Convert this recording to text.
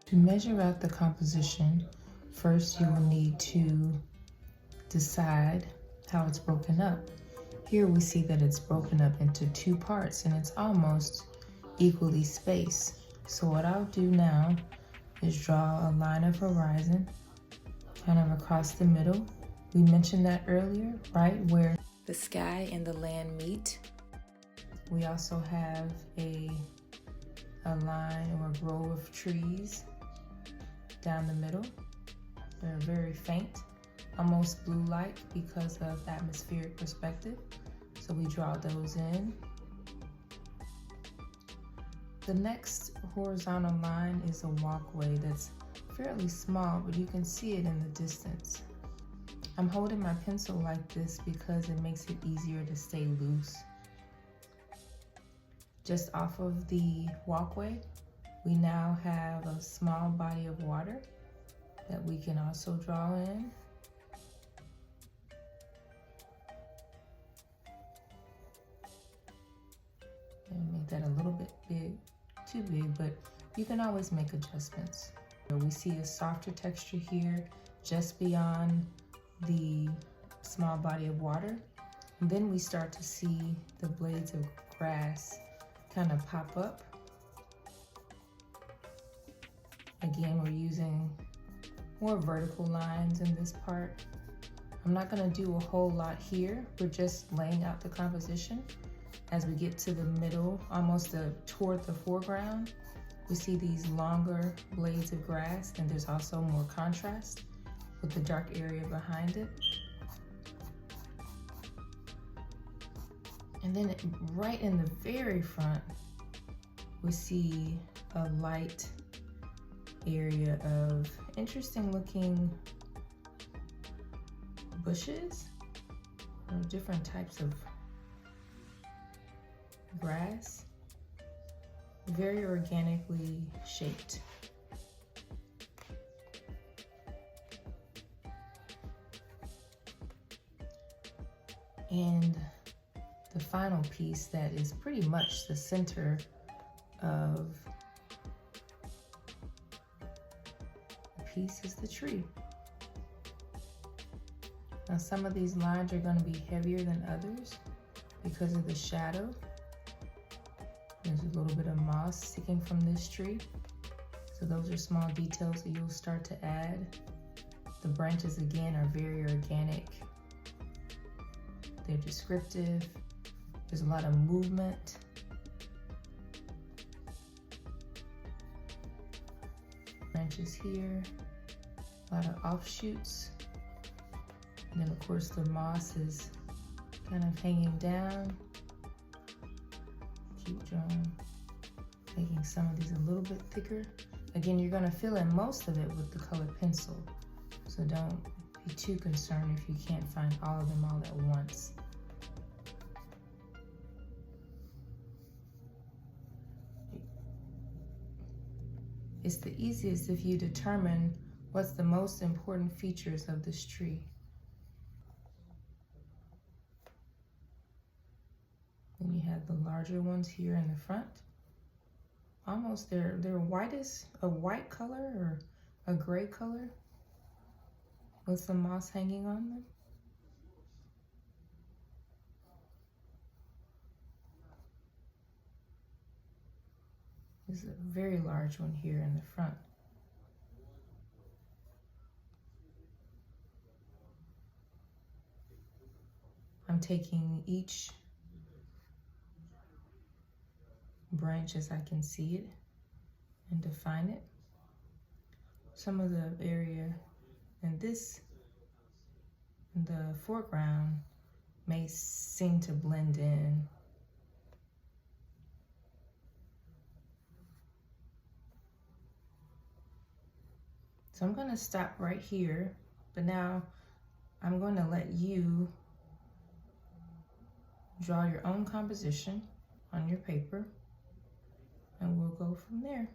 To measure out the composition, first you will need to decide how it's broken up. Here we see that it's broken up into two parts and it's almost equally spaced. So what I'll do now is draw a line of horizon kind of across the middle. We mentioned that earlier, right? Where the sky and the land meet. We also have a line or a row of trees down the middle. They're very faint, almost blue-like because of atmospheric perspective. So we draw those in. The next horizontal line is a walkway that's fairly small, but you can see it in the distance. I'm holding my pencil like this because it makes it easier to stay loose. Just off of the walkway, we now have a small body of water that we can also draw in. And make that a little bit big, too big, but you can always make adjustments. We see a softer texture here just beyond the small body of water. And then we start to see the blades of grass kind of pop up. Again, we're using more vertical lines in this part. I'm not going to do a whole lot here. We're just laying out the composition. As we get to the middle, almost toward the foreground, we see these longer blades of grass, and there's also more contrast with the dark area behind it. And then right in the very front, we see a light area of interesting looking bushes or different types of grass, very organically shaped. And the final piece that is pretty much the center of the piece is the tree. Now some of these lines are going to be heavier than others because of the shadow. There's a little bit of moss sticking from this tree. So those are small details that you'll start to add. The branches again are very organic. They're descriptive. There's a lot of movement. Branches here, a lot of offshoots. And then of course the moss is kind of hanging down. Keep drawing, making some of these a little bit thicker. Again, you're gonna fill in most of it with the colored pencil. So don't be too concerned if you can't find all of them all at once. It's the easiest if you determine what's the most important features of this tree. Then you have the larger ones here in the front. Almost they're whitest, a white color or a gray color with some moss hanging on them. There's a very large one here in the front. I'm taking each branch as I can see it and define it. Some of the area in the foreground may seem to blend in. So I'm going to stop right here, but now I'm going to let you draw your own composition on your paper, and we'll go from there.